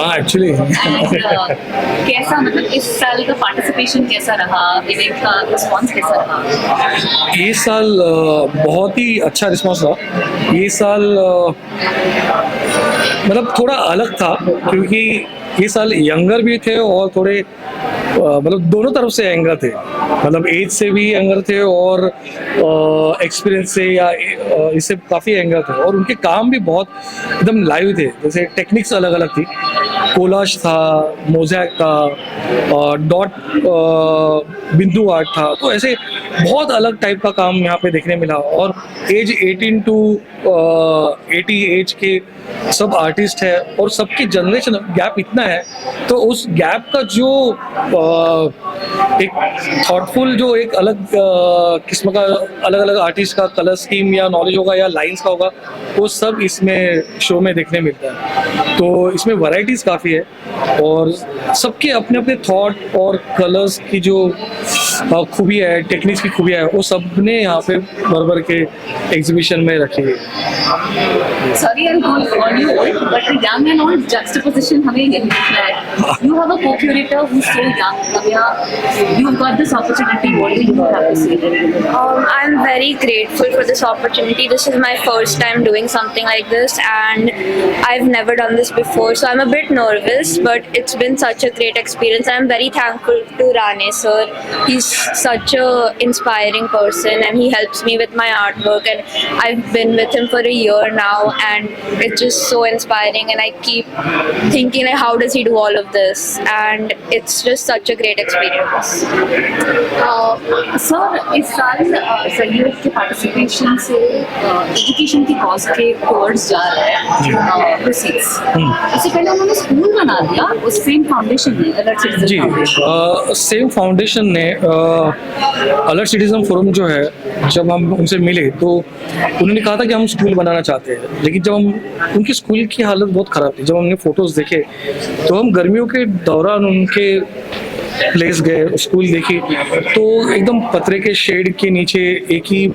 हाँ एक्चुअली कैसा मतलब इस साल का पार्टिसिपेशन कैसा रहा, इवेंट का रिस्पॉन्स कैसा रहा? ये साल बहुत ही अच्छा रिस्पॉन्स रहा। ये साल मतलब थोड़ा अलग था, क्योंकि ये साल यंगर भी थे और थोड़े मतलब दोनों तरफ से यंगर थे, मतलब एज से भी यंगर थे और एक्सपीरियंस से या इससे काफ़ी यंगर थे, और उनके काम भी बहुत एकदम लाइव थे। जैसे टेक्निक्स अलग अलग थी, कोलाज था, मोजैक था, डॉट बिंदु आर्ट था, तो ऐसे बहुत अलग टाइप का काम यहाँ पे देखने मिला। और एज 18 टू 80 एज के सब आर्टिस्ट है, और सबकी जनरेशन गैप इतना है, तो उस गैप का जो एक थॉटफुल जो एक अलग किस्म का अलग अलग आर्टिस्ट का कलर स्कीम या नॉलेज होगा या लाइंस का होगा, वो सब इसमें शो में देखने मिलता है। तो इसमें वैरायटीज़ काफ़ी है, और सबके अपने अपने थॉट और कलर्स की जो खूबी है, टेक्निक्स की खूबियाँ है, वो सब ने यहाँ पे भर के एग्जीबिशन में रखी है। Sorry, I'll call you old, but the young and old juxtaposition हमें यही दिखता है. You have a co-curator who's so young. Navya, you've got this opportunity. What do you have to say? I'm very grateful for this opportunity. This is my first time doing something like this, and I've never done this before, so I'm a bit nervous, but it's been such a great experience. I'm very thankful to Rane sir. He's such a inspiring person, and he helps me with my artwork, and I've been with him for a year now, and it's just so inspiring, and I keep thinking like, how does he do all of this? And it's just such a great experience. Sir, इस साल सहयोग के participation से education की cause के towards जा रहा है प्रोसीड्स। उससे पहले उन्होंने स्कूल बना दिया उस सेम फाउंडेशन ने, अलर्ट सिटीजन जी, सेम फाउंडेशन ने अलर्ट सिटीजन फोरम जो है, जब हम उनसे मिले तो उन्होंने कहा था कि हम स्कूल बनाना चाहते हैं, लेकिन जब हम उनकी स्कूल की हालत बहुत ख़राब थी, जब हमने फ़ोटोज़ देखे तो हम गर्मियों के दौरान उनके प्लेस गए, स्कूल देखी, तो एकदम पतरे के शेड के नीचे एक ही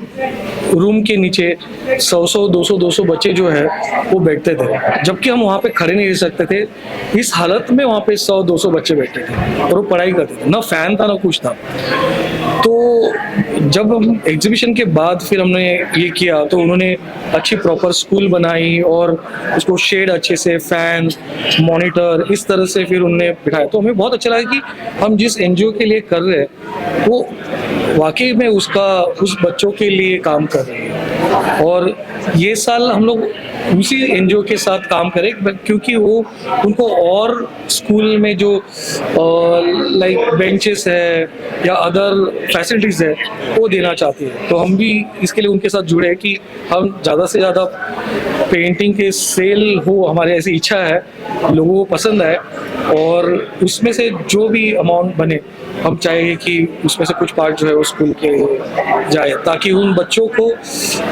रूम के नीचे 100-200 बच्चे जो है वो बैठते थे, जबकि हम वहाँ पे खड़े नहीं रह सकते थे। इस हालत में वहाँ पे 100-200 बच्चे बैठते थे और वो पढ़ाई करते थे, ना फैन था ना कुछ था। तो जब हम एग्जीबिशन के बाद फिर हमने ये किया तो उन्होंने अच्छी प्रॉपर स्कूल बनाई और उसको शेड अच्छे से, फैन, मॉनिटर, इस तरह से फिर उन्होंने बिठाया। तो हमें बहुत अच्छा लगा कि हम जिस एनजीओ के लिए कर रहे हैं वो वाकई में उस बच्चों के लिए काम कर रहे हैं। और ये साल हम लोग उसी एनजीओ के साथ काम करें, क्योंकि वो उनको और स्कूल में जो लाइक बेंचेस है या अदर फैसिलिटीज़ है वो देना चाहती है। तो हम भी इसके लिए उनके साथ जुड़े हैं कि हम ज़्यादा से ज़्यादा पेंटिंग के सेल हो, हमारी ऐसी इच्छा है, लोगों को पसंद आए, और उसमें से जो भी अमाउंट बने हम चाहेंगे कि उसमें से कुछ पार्ट जो है वो स्कूल के जाए, ताकि उन बच्चों को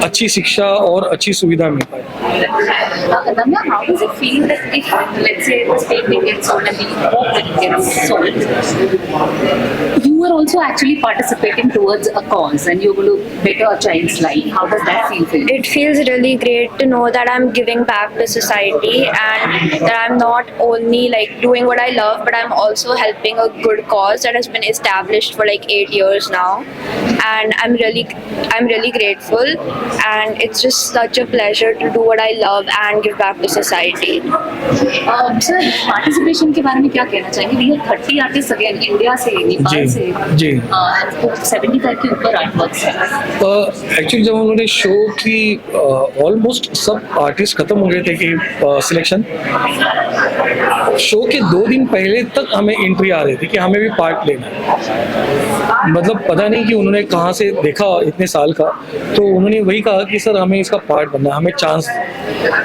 अच्छी शिक्षा और अच्छी सुविधा मिल पाए। Ramya, how does it feel that if, let's say, the painting gets sold and we hope that it gets sold, you are also actually participating towards a cause and you're going to better a child's life? How does that feel for you? It feels really great to know that I'm giving back to society, and that I'm not only like doing what I love, but I'm also helping a good cause that has been established for like 8 years now, and I'm really grateful, and it's just such a pleasure to do what I love and give back to society. Sir, participation के बारे में क्या कहना चाहेंगे? We have 30 artists again, India से, नेपाल से, जी, 75 के ऊपर आर्टवर्क्स हैं। एक्चुअली जब उन्होंने शो की ऑलमोस्ट सब आर्टिस्ट खत्म हो गए थे कि सिलेक्शन, शो के 2 दिन पहले तक हमें एंट्री आ रही थी कि हमें भी पार्ट लेना है। मतलब पता नहीं कि उन्होंने कहाँ से देखा इतने साल का, तो उन्होंने वही कहा कि सर हमें इसका पार्ट बनना है, हमें चांस।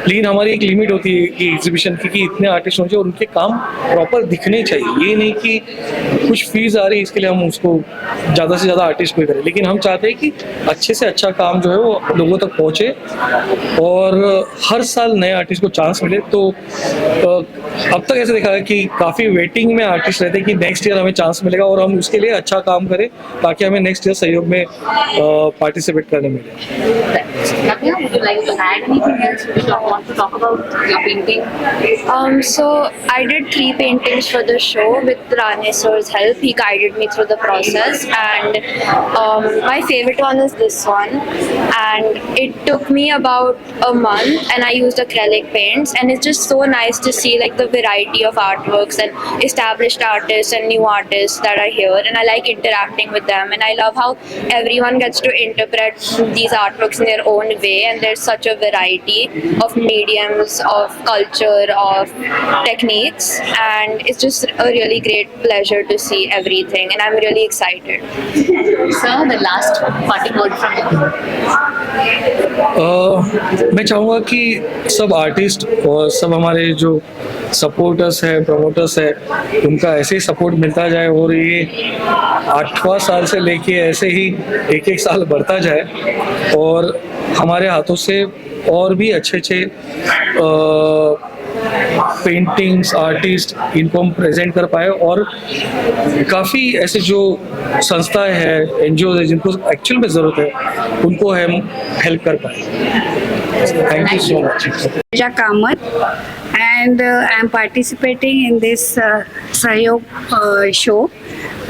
लेकिन हमारी एक लिमिट होती है कि एग्जीबिशन की कि इतने आर्टिस्ट होने चाहिए और उनके काम प्रॉपर दिखने चाहिए। ये नहीं कि कुछ फीस आ रही है इसके लिए हम उसको ज़्यादा से ज़्यादा आर्टिस्ट को करें, लेकिन हम चाहते हैं कि अच्छे से अच्छा काम जो है वो लोगों तक पहुँचे और हर साल नए आर्टिस्ट को चांस मिले। तो अब तक ऐसे देखा है कि काफ़ी वेटिंग में आर्टिस्ट रहते हैं कि नेक्स्ट ईयर हमें चांस मिलेगा और हम उसके लिए अच्छा काम करें ताकि हमें नेक्स्ट ईयर सहयोग में पार्टिसिपेट करने मिले. Navya, would you like to add anything else? Would you want to talk about your painting? So I did 3 paintings for the show with Rane sir's help. He guided me through the process, and my favorite one is this one. And it took me about a month, and I used acrylic paints. And it's just so nice to see like the variety of artworks and established artists and new artists that are here. And I like interacting with them, and I love how everyone gets to interpret these artworks in their own way. And there's such a variety of mediums, of culture, of techniques, and it's just a really great pleasure to see everything, and I'm really excited. Sir, the last parting word from you. मैं चाहूँगा कि सब artist और सब हमारे जो supporters हैं, promoters हैं, उनका ऐसे ही सपोर्ट मिलता जाए और ये 8वां साल से लेके ऐसे ही एक एक साल बढ़ता जाए और हमारे हाथों से और भी अच्छे अच्छे पेंटिंग्स आर्टिस्ट इनको हम प्रेजेंट कर पाए और काफ़ी ऐसे जो संस्थाएं हैं, एनजीओ है जिनको एक्चुअल में ज़रूरत है उनको हम हेल्प कर पाए. Thank you so much. Kamat, and I'm participating in this Sahayog show,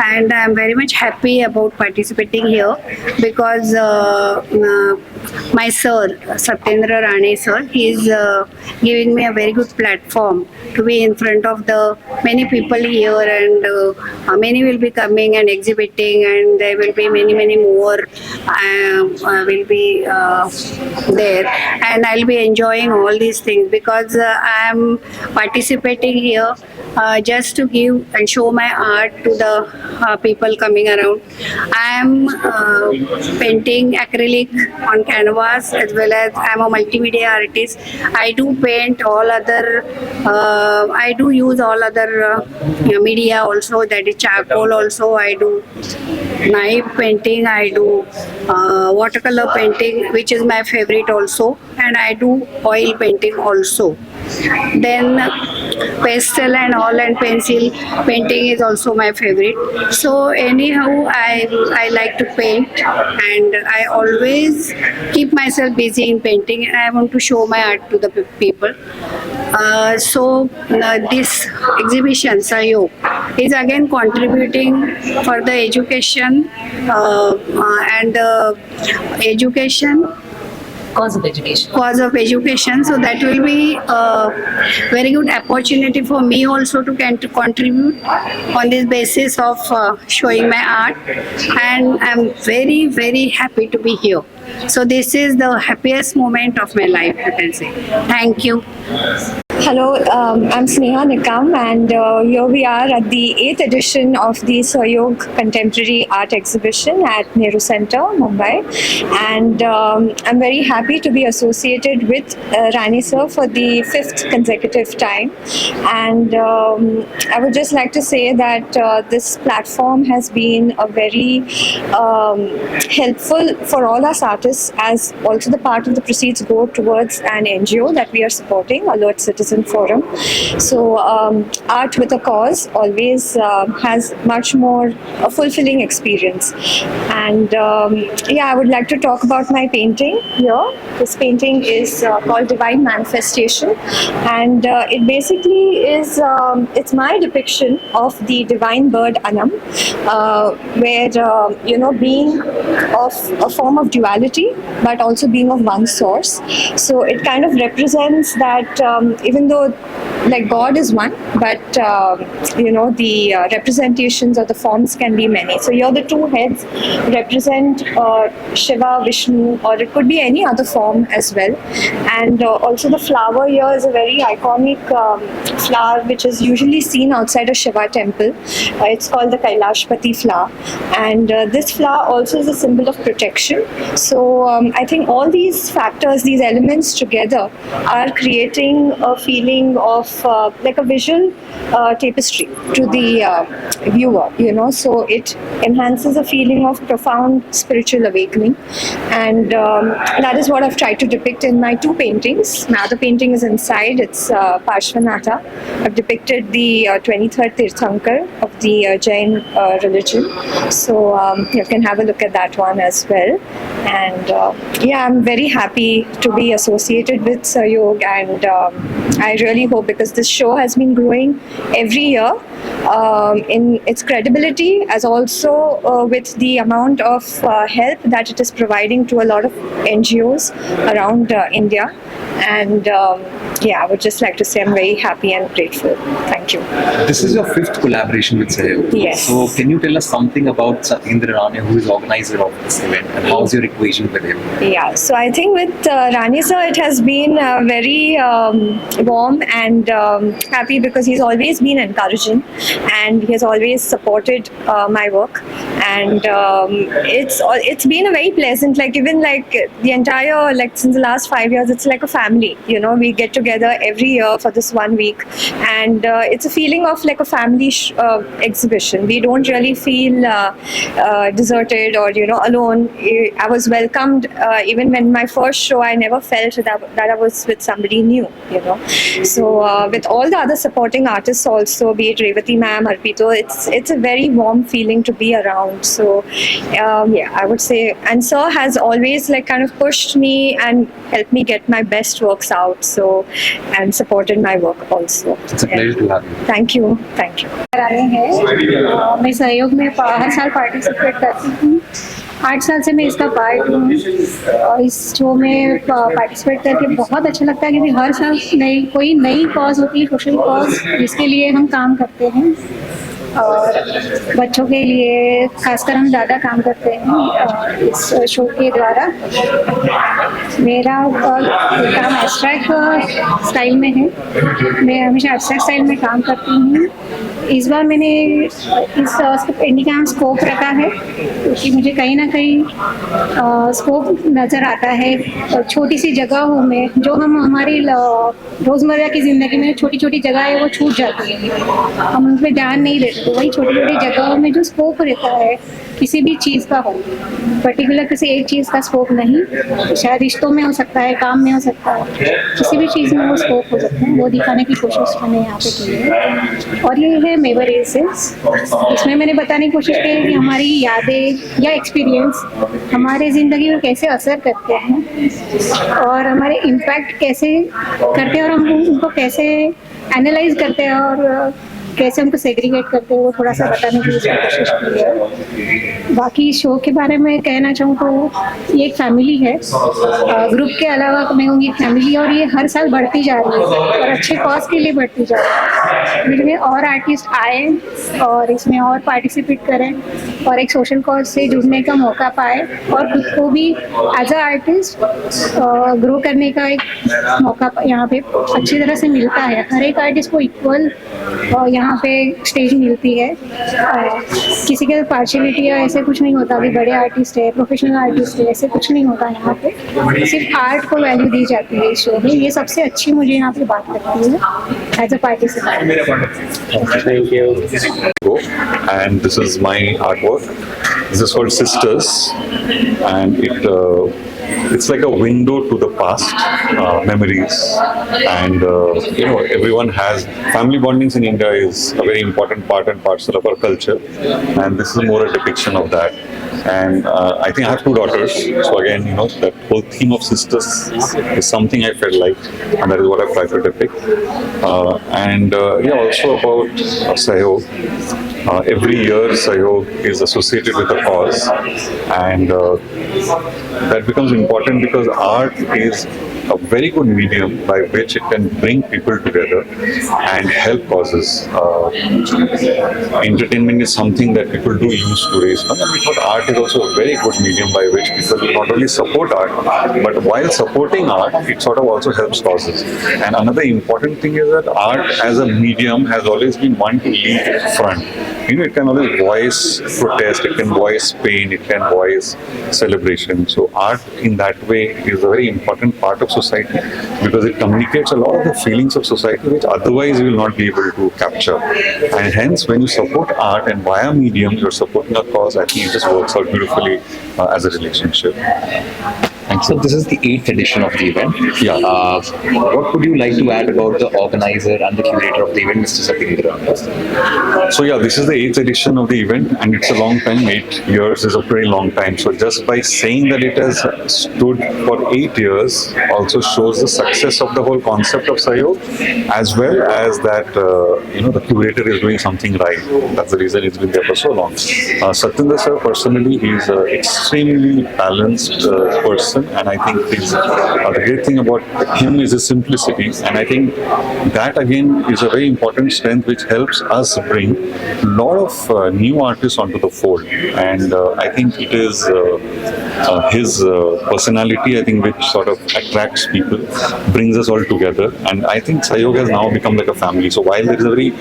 and I'm very much happy about participating here because my sir, Satyendra Rane sir, he is giving me a very good platform to be in front of the many people here, and many will be coming and exhibiting, and there will be many more will be there, and I'll be enjoying all these things because I am participating here just to give and show my art to the people coming around. I am painting acrylic on canvas as well as I am a multimedia artist. I do paint all other, I do use all other media also, that is charcoal also. I do knife painting, I do watercolor painting, which is my favorite also, and I do oil painting also. Then pastel and all and pencil painting is also my favorite. So anyhow, I like to paint, and I always keep myself busy in painting, and I want to show my art to the people. So this exhibition Sahayog is again contributing for the education and education Cause of education. So that will be a very good opportunity for me also to contribute on this basis of showing my art, and I'm very happy to be here. So this is the happiest moment of my life, you can say. Thank you. Hello, I'm Sneha Nikam, and here we are at the 8th edition of the Sahayog Contemporary Art Exhibition at Nehru Center, Mumbai. And I'm very happy to be associated with Rani sir for the 5th consecutive time. And I would just like to say that this platform has been a very helpful for all us artists, as also the part of the proceeds go towards an NGO that we are supporting, Alert Citizen Forum. So art with a cause always has much more a fulfilling experience. And yeah, I would like to talk about my painting here. This painting is called Divine Manifestation, and it basically is it's my depiction of the divine bird Anam, where you know, being of a form of duality but also being of one source. So it kind of represents that even though like God is one, but you know, the representations or the forms can be many. So here the two heads represent Shiva, Vishnu, or it could be any other form as well. And also the flower here is a very iconic flower which is usually seen outside a Shiva temple. It's called the Kailashpati flower, and this flower also is a symbol of protection. So I think all these factors, these elements together are creating a feeling feeling of like a visual tapestry to the viewer, you know, so it enhances a feeling of profound spiritual awakening. And that is what I've tried to depict in my two paintings. My other painting is inside, it's Parshvanatha. I've depicted the 23rd Tirthankar of the Jain religion. So you can have a look at that one as well. And yeah, I'm very happy to be associated with Sahayog, and I really hope, because this show has been growing every year in its credibility, as also with the amount of help that it is providing to a lot of NGOs around India. And yeah, I would just like to say I'm very happy and grateful. Thank you. This is your fifth collaboration with Sahayog. Yes. So can you tell us something about Satyendra Rane, who is organizer of this event, and how's your equation with him? Yeah, so I think with Rani sir, it has been very warm and happy, because he's always been encouraging and he has always supported my work. And it's been a very pleasant, like even like the entire, like since the last 5 years, it's like a family, you know, we get together every year for this 1 week, and it's a feeling of like a family exhibition. We don't really feel deserted or, you know, alone. I was welcomed even when my first show, I never felt that I was with somebody new, you know. So with all the other supporting artists also, be it Revati ma'am, Arpito, it's a very warm feeling to be around. So yeah, I would say, and sir has always like kind of pushed me and helped me get my best works out, so, and supported my work also. It's a pleasure to have you. Thank you. Thank you. रहे हैं मैं सहयोग में हर साल participate करती हूँ। 8 साल से मैं इसका पार्ट हूँ और इस शो में पार्टिसिपेट करके बहुत अच्छा लगता है, क्योंकि हर साल कोई नई कॉज होती है, सोशल कॉज, जिसके लिए हम काम करते हैं। और बच्चों के लिए खासकर हम ज़्यादा काम करते हैं इस शो के द्वारा। मेरा काम एब्स्ट्रैक्ट स्टाइल में है, मैं हमेशा एब्स्ट्रैक्ट स्टाइल में काम करती हूँ। इस बार मैंने इस पेंटिंग का स्कोप रखा है, क्योंकि मुझे कहीं ना कहीं स्कोप नज़र आता है छोटी सी जगहों में, जो हम हमारी रोज़मर्रा की ज़िंदगी में छोटी छोटी जगह है वो छूट जाती है, हम उन पर ध्यान नहीं देते। तो वही छोटी छोटी जगहों में जो स्कोप रहता है किसी भी चीज़ का हो, पर्टिकुलर किसी एक चीज़ का स्कोप नहीं, शायद रिश्तों में हो सकता है, काम में हो सकता है, किसी भी चीज़ में वो स्कोप हो सकता है, वो दिखाने की कोशिश मैंने यहाँ पे की है। और ये है मेवर एसेस, इसमें मैंने बताने की कोशिश की है कि हमारी यादें या एक्सपीरियंस हमारे ज़िंदगी में कैसे असर करते हैं और हमारे इम्पैक्ट कैसे करते हैं, और हम उनको कैसे एनालाइज करते हैं और कैसे उनको सेग्रीगेट करते हैं, वो थोड़ा सा बताने की कोशिश की है। बाकी शो के बारे में कहना चाहूँ तो ये एक फैमिली है, ग्रुप के अलावा मैं कहूँगी फैमिली, और ये हर साल बढ़ती जा रही है और अच्छे कॉज के लिए बढ़ती जा रही है। इसमें और आर्टिस्ट आए और इसमें और पार्टिसिपेट करें और एक सोशल कॉज से जुड़ने का मौका पाए और खुद को भी एज अ आर्टिस्ट ग्रो करने का एक मौका यहाँ पे अच्छी तरह से मिलता है। हर एक आर्टिस्ट को इक्वल यहाँ पे स्टेज मिलती है, किसी के पार्शियलिटी या ऐसे कुछ नहीं होता कि बड़े आर्टिस्ट है, प्रोफेशनल आर्टिस्ट है, ऐसे कुछ नहीं होता। यहाँ पे सिर्फ आर्ट को वैल्यू दी जाती है इस शो में, ये सबसे अच्छी मुझे यहाँ पे बात लगती है as a participant. And this is my artwork. This is called Sisters, and it's like a window to the past, memories, and you know, everyone has family bondings in India is a very important part and parcel of our culture, and this is more a depiction of that. And I think I have 2 daughters, so again, you know, that whole theme of sisters is something I felt like, and that is what I try to depict. And yeah, also about Sahayog. Every year Sahayog is associated with a cause, and that becomes important because art is a very good medium by which it can bring people together and help causes. Entertainment is something that people do use to raise funds, and we thought art is also a very good medium by which people not only support art, but while supporting art, it sort of also helps causes. And another important thing is that art as a medium has always been one to lead front. it can always voice protest, it can voice pain, it can voice celebration. So art in that way is a very important part of society because it communicates a lot of the feelings of society which otherwise you will not be able to capture. And hence, when you support art and via medium, you're supporting a cause, I think it just works out beautifully as a relationship. So this is the 8th edition of the event. Yeah. What would you like to add about the organizer and the curator of the event, Mr. Satyendra? So yeah, this is the 8th edition of the event and it's a long time. 8 years is a pretty long time. So just by saying that it has stood for 8 years also shows the success of the whole concept of Sahayog, as well as that, the curator is doing something right. That's the reason it's been there for so long. Satyendra sir, personally, he's an extremely balanced person, and I think the great thing about him is his simplicity, and I think that again is a very important strength which helps us bring a lot of new artists onto the fold, and I think it is his personality, I think, which sort of attracts people, brings us all together, and I think Sahayog has now become like a family. So while there is a very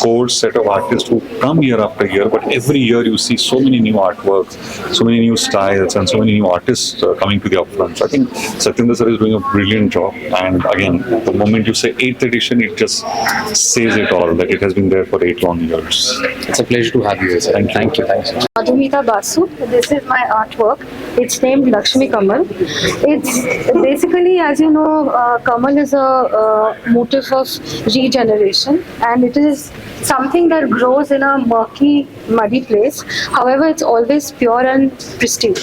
core set of artists who come year after year, but every year you see so many new artworks, so many new styles, and so many new artists coming to the upfront. So I think Satyendra sir is doing a brilliant job, and again, the moment you say 8th edition, it just says it all, that it has been there for 8 long years. It's a pleasure to have you here, sir. Thank you. Madhumita Basu. This is my artwork. It's named Lakshmi Kamal. It's basically, as you know, Kamal is a motif of regeneration, and it is something that grows in a murky, muddy place. However, it's always pure and pristine.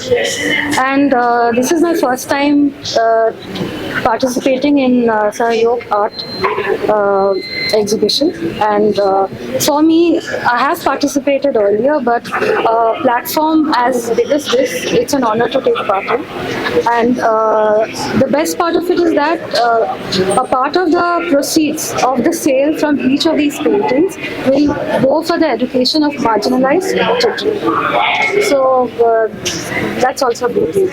And this is my first time participating in Sahayog art exhibition. And for me, I have participated earlier, but a platform as big as this, it's an honor to take part in. And the best part of it is that a part of the proceeds of the sale from each of these paintings will go for the education of marginalized children. So that's also a big deal.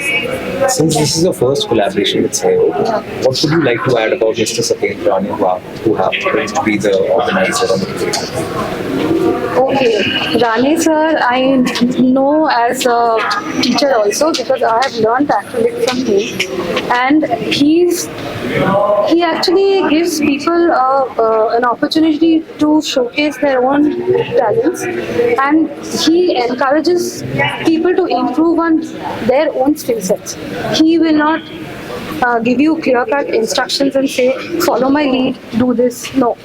Since this is your first collaboration with Sahayog, what would you like to add about Mr. Satyendra who happens to be the organizer and the curator? Okay, Rane sir, I know as a teacher also because I have learned acrylic from him, and he actually gives people an opportunity to showcase their own talents, and he encourages people to improve on their own skill sets. He will not give you clear-cut instructions and say, follow my lead, do this. No,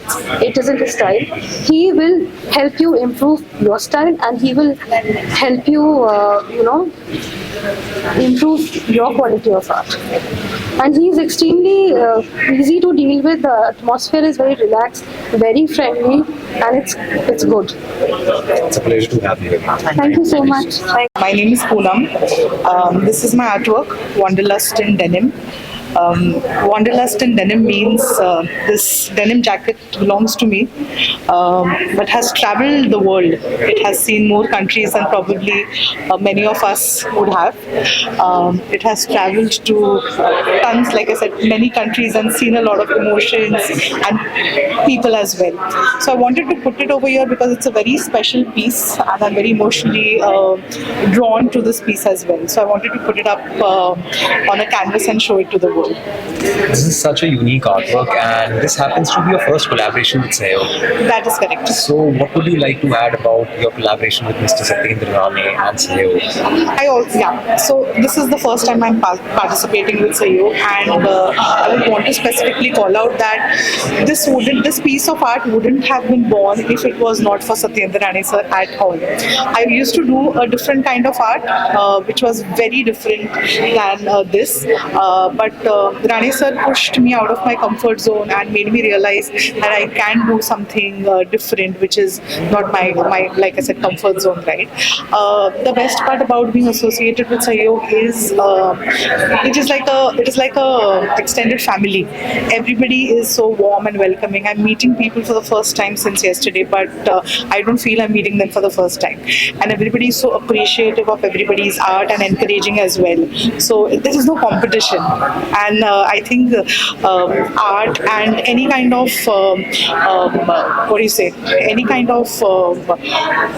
it isn't his style. He will help you improve your style, and he will help you, improve your quality of art. And he is extremely easy to deal with. The atmosphere is very relaxed, very friendly, and it's good. It's a pleasure to have you here. Thank you so much. My name is Poonam. This is my artwork, Wanderlust in Denim. Wanderlust in denim means this denim jacket belongs to me, but has traveled the world. It has seen more countries than probably many of us would have. It has traveled to tons, like I said, many countries and seen a lot of emotions and people as well. So I wanted to put it over here because it's a very special piece and I'm very emotionally drawn to this piece as well. So I wanted to put it up on a canvas and show it to the world. This is such a unique artwork, and this happens to be your first collaboration with Sahayog. That is correct. So what would you like to add about your collaboration with Mr. Satyendra and Sahayog? So this is the first time I'm participating with Sahayog, and I would want to specifically call out that this piece of art wouldn't have been born if it was not for Satyendra sir at all. I used to do a different kind of art, which was very different than this, but Rane sir pushed me out of my comfort zone and made me realize that I can do something different, which is not my like I said, comfort zone, right? The best part about being associated with Sahayog is it is like a extended family. Everybody is so warm and welcoming. I'm meeting people for the first time since yesterday, but I don't feel I'm meeting them for the first time. And everybody is so appreciative of everybody's art and encouraging as well. So there is no competition. And I think art and any kind of what do you say, any kind of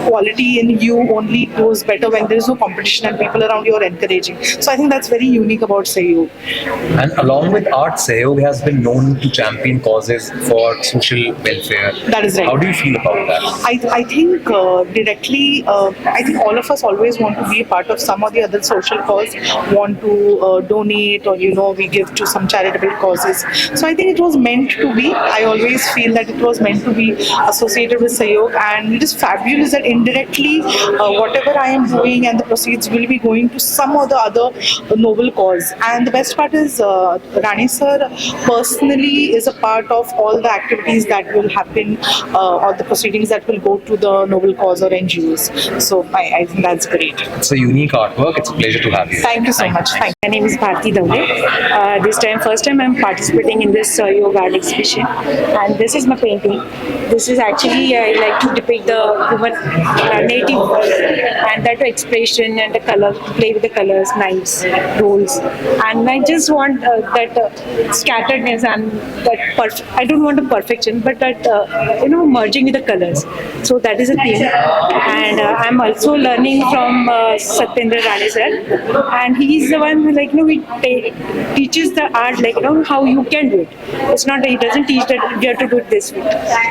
quality in you only goes better when there is no competition and people around you are encouraging. So I think that's very unique about Sahayog. And along with art, Sahayog has been known to champion causes for social welfare. That is right. How do you feel about that? I think directly, I think all of us always want to be a part of some or the other social cause, want to donate or, we give to some charitable causes. So I think it was meant to be. I always feel that it was meant to be associated with Sahayog, and it is fabulous that indirectly whatever I am doing and the proceeds will be going to some or the other noble cause. And the best part is Rani sir personally is a part of all the activities that will happen or the proceedings that will go to the noble cause or NGOs. So I think that's great. It's a unique artwork. It's a pleasure to have you. Thank you so much. Thank My name is Bharti Dave. This time, first time I'm participating in this yoga art exhibition, and this is my painting. This is actually I like to depict the human native world and that expression and the color, play with the colors, knives, rolls, and I just want that scatteredness and that I don't want a perfection, but that merging with the colors. So that is a theme, and I'm also learning from Satyendra Rane sir, and he's the one who he teaches the art how you can do it. It's not that he doesn't teach that you have to do it this way.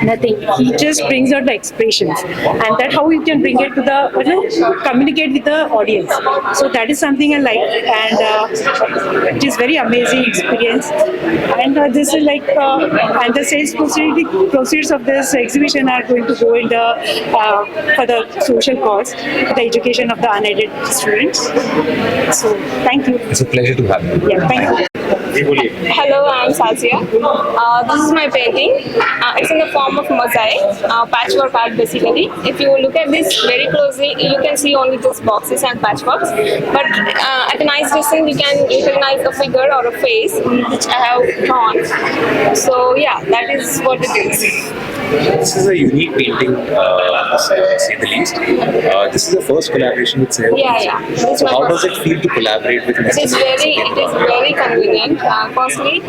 Nothing. He just brings out the expressions, and that how you can bring it to the communicate with the audience. So that is something I like, and it is very amazing experience. And this is and the sales proceeds of this exhibition are going to go in the for the social cause, for the education of the unaided students. So thank you. It's a pleasure to have you. Yeah, thank you. Hello, I'm Sazia. This is my painting. It's in the form of mosaic, patchwork art basically. If you look at this very closely, you can see only just boxes and patchworks. But at a nice distance, you can recognize a figure or a face which I have drawn. So yeah, that is what it is. This is a unique painting, to say the least. This is the first collaboration with Sahayog. Yeah. So how does it feel to collaborate with Mr. It is very convenient. Firstly,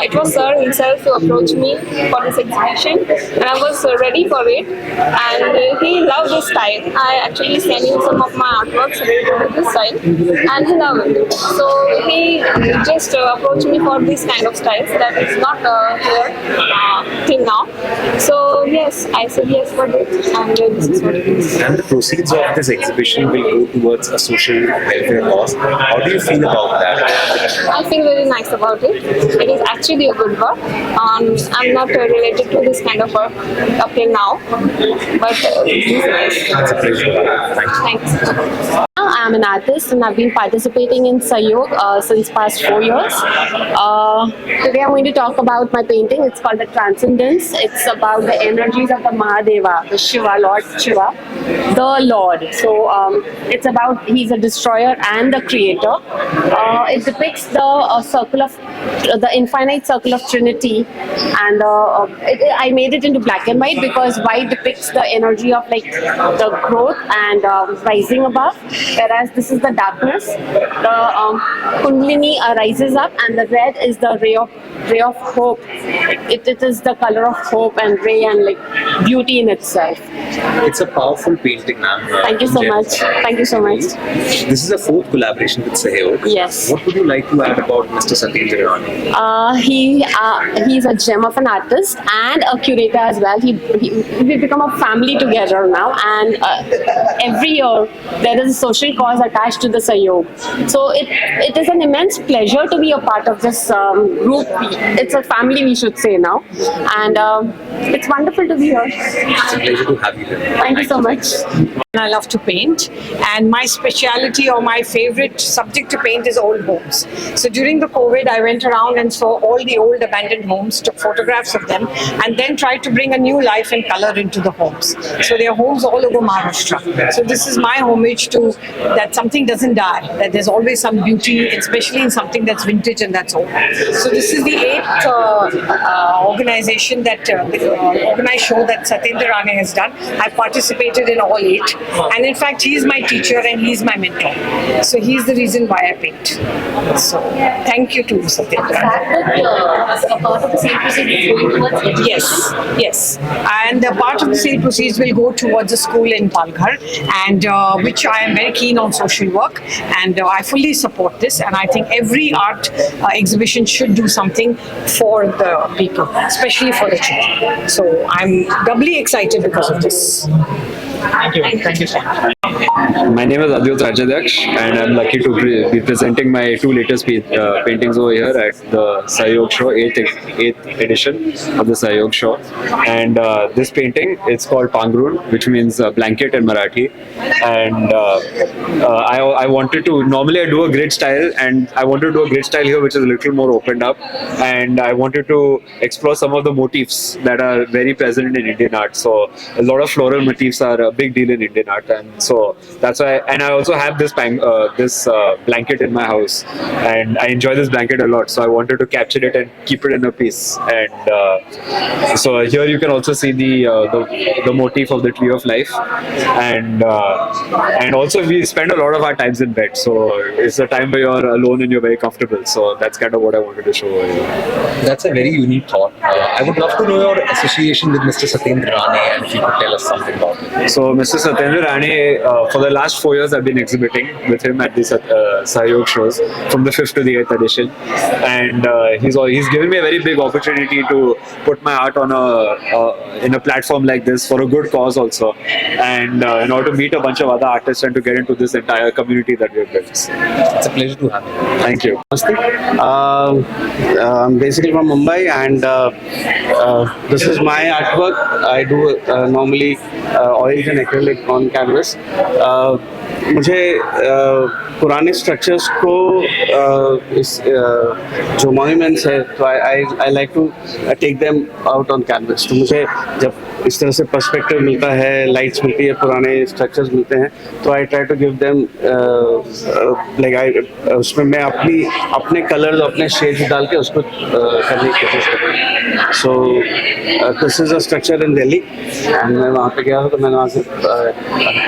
it was Sir himself who approached me for this exhibition, and I was ready for it. And he loved this style. I actually sent him some of my artworks related to this style, and he loved it. So he just approached me for this kind of styles that is not here till now. So yes, I said yes for it, and this is what it is. And the proceeds of this exhibition will go towards a social welfare cause. How do you feel about that? I feel very nice about it. It is actually a good work. I'm not related to this kind of work up till now, but it is nice. It's a pleasure. Thanks. I'm an artist and I've been participating in Sahayog since past 4 years. Today I'm going to talk about my painting. It's called The Transcendence. It's about the energies of the Mahadeva, the Shiva, Lord Shiva, the Lord. So it's about, he's a destroyer and the creator. It depicts the circle of, the infinite circle of Trinity, and I made it into black and white because white depicts the energy of the growth and rising above, whereas this is the darkness. The Kundalini rises up, and the red is the ray of hope. It is the color of hope and ray and beauty in itself. It's a powerful painting, ma'am. Thank you so much. Thank you so much. This is a fourth collaboration with Sahayog. Yes. What would you like to add about Mr. Satyendra Rane? He's a gem of an artist and a curator as well. We become a family together now, and every year there is a social cause attached to the Sahayog. So it is an immense pleasure to be a part of this group. It's a family, we should say now, and it's wonderful to be here. It's a pleasure to have you here. Thank you so much. I love to paint, and my speciality or my favorite subject to paint is old homes. So during the COVID, I went around and saw all the old abandoned homes, took photographs of them, and then tried to bring a new life and color into the homes. So there are homes all over Maharashtra. So this is my homage to that something doesn't die, that there's always some beauty, especially in something that's vintage and that's old. So this is the 8th organization that organized show that Satyendra Rane has done. I participated in all 8. And in fact, he is my teacher and he is my mentor. So he is the reason why I paint. So thank you to Satyendra. A part of the sale proceeds is going towards education. Yes. And a part of the sale proceeds will go towards a school in Palghar, and which I am very keen on social work, and I fully support this. And I think every art exhibition should do something for the people, especially for the children. So I'm doubly excited because of this. Thank you so much. My name is Adyut Rajadaksh, and I'm lucky to be presenting my two latest paintings over here at the Sahayog show, 8th edition of the Sahayog show. And this painting, it's called Pangrun, which means blanket in Marathi. And I wanted to, normally I do a grid style, and I wanted to do a grid style here which is a little more opened up. And I wanted to explore some of the motifs that are very present in Indian art. So a lot of floral motifs are a big deal in Indian art, and so that's why. And I also have this blanket in my house, and I enjoy this blanket a lot. So I wanted to capture it and keep it in a piece. And so here you can also see the motif of the tree of life, and also we spend a lot of our times in bed. So it's a time where you're alone and you're very comfortable. So that's kind of what I wanted to show over here. That's a very unique thought. I would love to know your association with Mr. Satyendra Rane, and if you could tell us something about it. So Mr. Satyendra Rane, for the last 4 years I've been exhibiting with him at the Sahayog shows from the 5th to the 8th edition, and he's given me a very big opportunity to put my art on in a platform like this for a good cause also, and in order to meet a bunch of other artists and to get into this entire community that we've built. It's a pleasure to have you. Thank you. I'm basically from Mumbai, and this is my artwork. I do normally oils and acrylic on canvas. मुझे पुराने structures को जो monuments है, तो I like to take them out on canvas. तो मुझे जब इस तरह से पर्सपेक्टिव मिलता है, लाइट्स मिलती है, पुराने स्ट्रक्चर्स मिलते हैं, तो I try to give them like उसमें मैं अपने कलर्स, अपने शेड्स डाल के उसको करने की कोशिश करता हूँ. So this is a structure in Delhi, and मैं वहाँ पे गया था, तो मैंने वहाँ से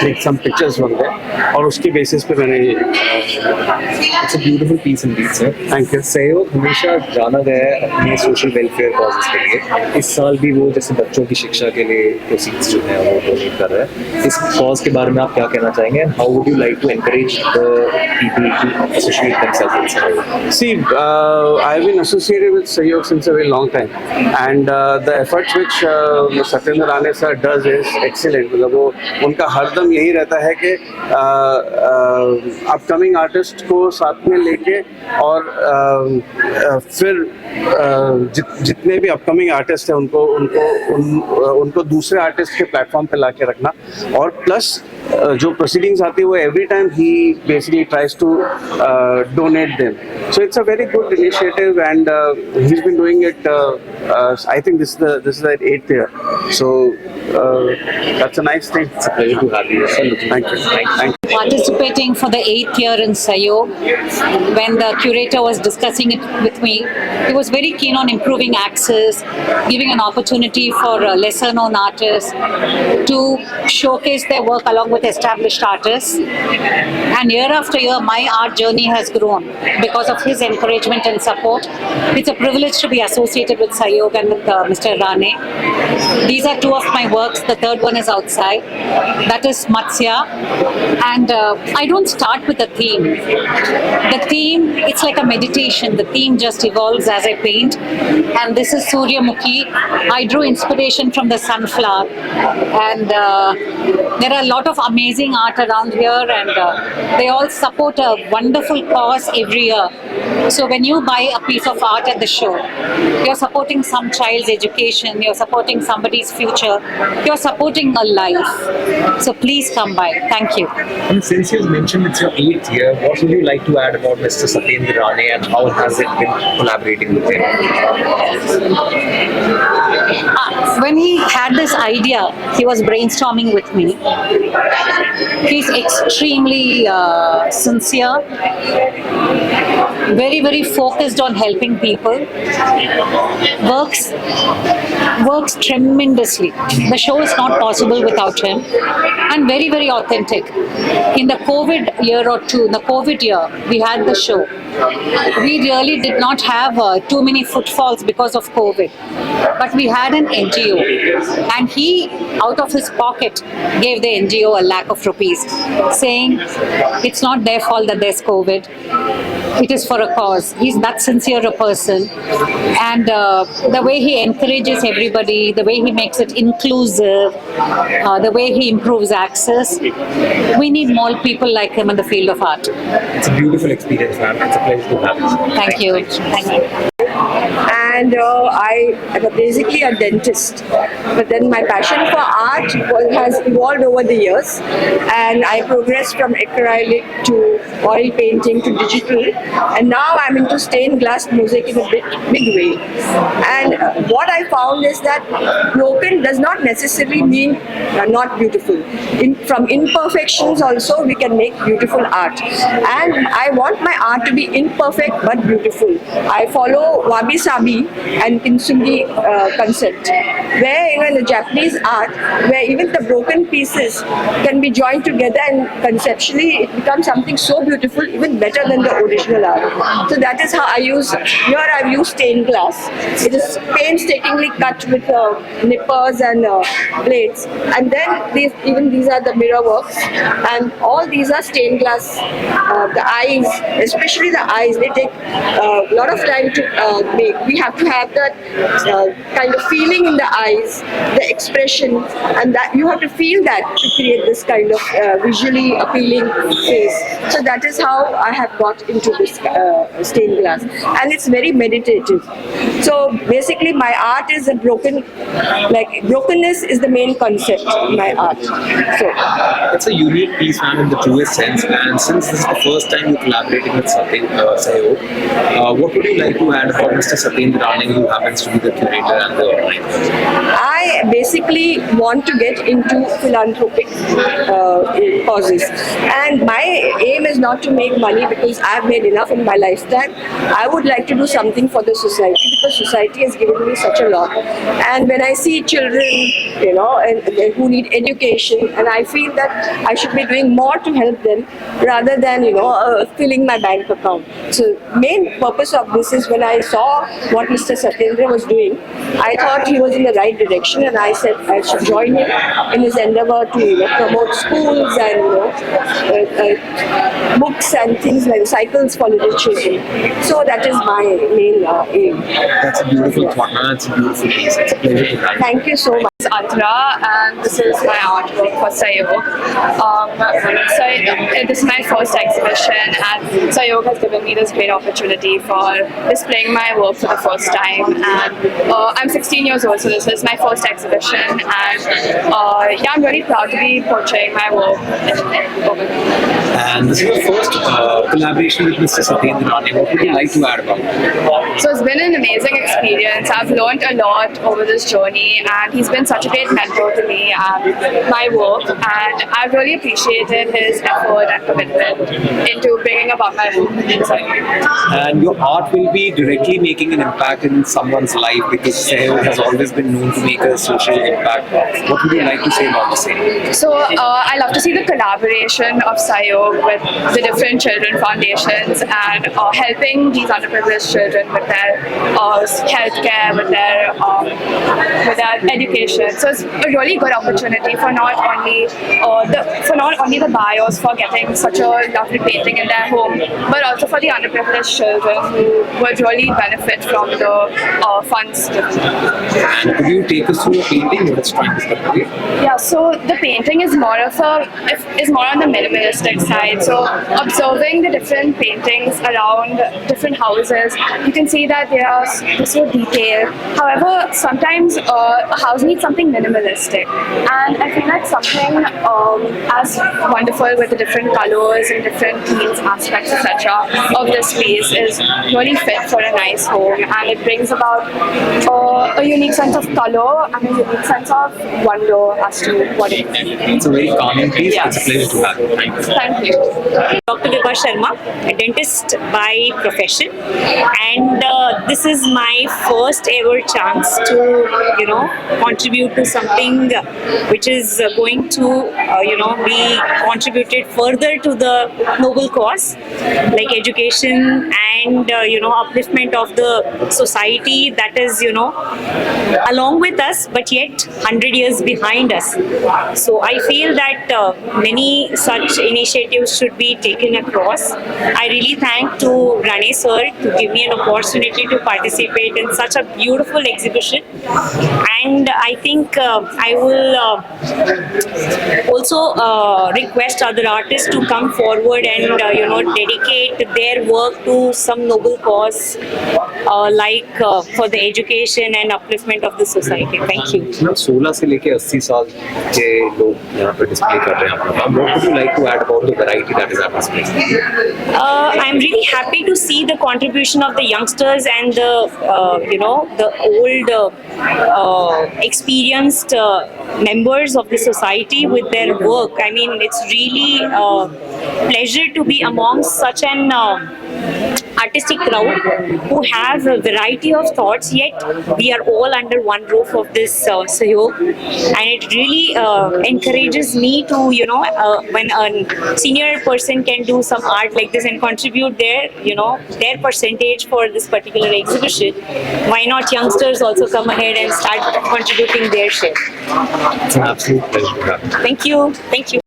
क्लिक सम पिक्चर्स बन गए, और उसकी बेसिस पे मैंने it's a beautiful piece indeed sir. Thank you. Sahayog हमेशा जाना गया है अपने सोशल वेलफेयर कॉजेस के लिए. इस साल भी वो जैसे बच्चों की शिक्षा के लिए प्रोसीड्स जो है वो डोनेट कर रहा है. इस कॉज के बारे में आप क्या कहना चाहेंगे, and how would you like to encourage the people to associate themselves with Sahayog? See, I've been associated with Sahayog since a very long time, and the efforts which Satyendra Rane sir does is excellent. मतलब वो उनका हरदम यही रहता है कि upcoming artist को साथ में लेके, और फिर जितने भी अपकमिंग आर्टिस्ट हैं उनको दूसरे आर्टिस्ट के प्लेटफॉर्म पे लाके रखना, और प्लस जो प्रोसीडिंग्स आती है वो एवरी टाइम ही basically tries to donate them. So it's a very good initiative, and he's been doing it. I think this is the 8th year. So that's a nice thing. It's a pleasure to have you. Thank you. Thank you. Participating for the 8th year in Sahayog, when the curator was discussing it with me, he was very keen on improving access, giving an opportunity for lesser known artists to showcase their work along with established artists. And year after year, my art journey has grown because of his encouragement and support. It's a privilege to be associated with Sahayog and with Mr. Rane. These are two of my works. The third one is outside. That is Matsya. And I don't start with a theme. The theme, it's like a meditation. The theme just evolves as I paint. And this is Suryamukhi. I drew inspiration from the sunflower. And there are a lot of amazing art around here, and they all support a wonderful cause every year. So when you buy a piece of art at the show, you're supporting some child's education, you're supporting somebody's future, you're supporting a life. So please come by. Thank you. And since you mentioned it's your 8th year, what would you like to add about Mr. Satyendra Rane, and how has it been collaborating with him? When he had this idea, he was brainstorming with me. He's extremely sincere. very focused on helping people, works tremendously. The show is not possible without him, and very authentic. In the COVID year or two, the COVID year, we had the show. We really did not have too many footfalls because of COVID, but we had an NGO, and he, out of his pocket, gave the NGO a lakh of rupees, saying it's not their fault that there's COVID. It is for a cause. He's that sincere a person, and the way he encourages everybody, the way he makes it inclusive, the way he improves access. We need more people like him in the field of art. It's a beautiful experience, ma'am. It's a pleasure to have you. Thank you. Thank you. And I am basically a dentist, but then my passion for art has evolved over the years, and I progressed from acrylic to oil painting to digital, and now I'm into stained glass music in a big way. And what I found is that broken does not necessarily mean not beautiful. From imperfections also we can make beautiful art, and I want my art to be imperfect but beautiful. I follow wabi sabi and kintsugi concept, where in the Japanese art, where even the broken pieces can be joined together, and conceptually it becomes something so beautiful, even better than the original art. So that is how I use. Here I've used stained glass. It is painstakingly cut with nippers and blades, and then these are the mirror works, and all these are stained glass. The eyes, especially the eyes, they take a lot of time to make. We have to have that kind of feeling in the eyes, the expression, and that you have to feel that to create this kind of visually appealing face. So that is how I have got into this stained glass, and it's very meditative. So basically my art is brokenness is the main concept in my art. So It's a unique piece, ma'am, in the truest sense, and since this is the first time you're collaborating with Sahayog, what would you like to add about Mr. Satyendra Rane, who happens to be the curator and the organizer? I basically want to get into philanthropic causes, and my aim is not to make money because I've made enough in my lifetime. I would like to do something for the society because society has given me such a lot. And when I see children, who need education, and I feel that I should be doing more to help them rather than filling my bank account. So main purpose of this is when I saw what Mr. Satyendra was doing, I thought he was in the right direction, and I said I should join him in his endeavor to promote schools and books and things like cycles for little children. So that is my main aim. That's a beautiful thought, man. It's a beautiful piece. It's a pleasure to have you. Thank you so much. This is Antara, and this is my artwork for Sahayog. This is my first exhibition, and Sahayog has given me this great opportunity for displaying my work for the first time. And I'm 16 years old, so this is my first exhibition, and I'm really proud to be portraying my work in And this is the first collaboration with Mr. Satyendra Rane. What would you like to add about it? So it's been an amazing experience. I've learned a lot over this journey, and he's been such a great mentor to me and my work, and I've really appreciated his effort and commitment into bringing about my work inside. And your art will be directly making an impact in someone's life, because Sahayog has always been known to make a social impact. What would you like to say about the same? So I love to see the collaboration of Sahayog with the different children foundations and helping these underprivileged children with their healthcare, with their education. So it's a really good opportunity for not only the buyers for getting such a lovely painting in their home, but also for the underprivileged children who would really benefit from the funds. And could you take us through a painting? What it's trying to portray? Yeah, so the painting is more on the minimalistic side. So observing the different paintings around different houses, you can see that they are so detailed. However, sometimes a house needs something minimalistic. And I feel like something as wonderful with the different colors and different themes, aspects, etc. of this space is really fit for a nice home, and it brings about a unique sense of color and a unique sense of wonder as to what it is. It's a very calming piece. Yes. It's a pleasure to have you. Thank you. Thank you. Dr. Vibha Sharma, a dentist by profession, and this is my first ever chance to, contribute to something which is going to, be contributed further to the noble cause, like education and, upliftment of the society that is, along with us, but yet 100 years behind us. So I feel that many such initiatives should be taken across. I really thank to Rane sir to give me an opportunity to participate in such a beautiful exhibition, and I think I will also request other artists to come forward and dedicate their work to some noble cause, like for the education and upliftment of the society. Thank you. 16 से लेके 80 साल के लोग यहाँ पर display कर रहे हैं अपना काम. What would you like to add about the variety that is at this place? I'm really happy to see the contribution of the youngsters and the the old experienced members of the society with their work. I mean, it's really pleasure to be amongst such an artistic crowd who have a variety of thoughts, yet we are all under one roof of this Sahayog, and it really encourages me to, when a senior person can do some art like this and contribute their, their percentage for this particular exhibition, why not youngsters also come ahead and start contributing their share? It's an absolute pleasure to have you. Thank you. Thank you.